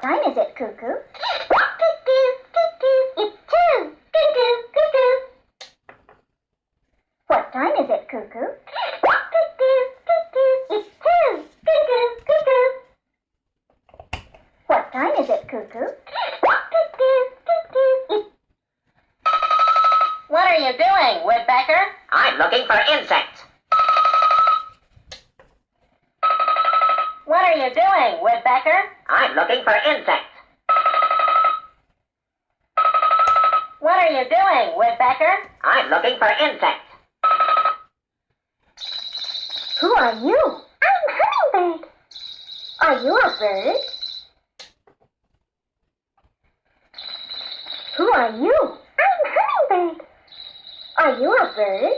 time is it, Cuckoo? Cuckoo, cuckoo, it's 2. Cuckoo, cuckoo. What time is it, Cuckoo? Cuckoo, cuckoo, it's 2. Cuckoo, cuckoo. What time is it, Cuckoo? Cuckoo, cuckoo, it's... What are you doing, Woodpecker? I'm looking for insects. What are you doing, Woodpecker? I'm looking for insects. What are you doing, Woodpecker? I'm looking for insects. Who are you? I'm Hummingbird. Are you a bird? Who are you? I'm Hummingbird. Are you a bird?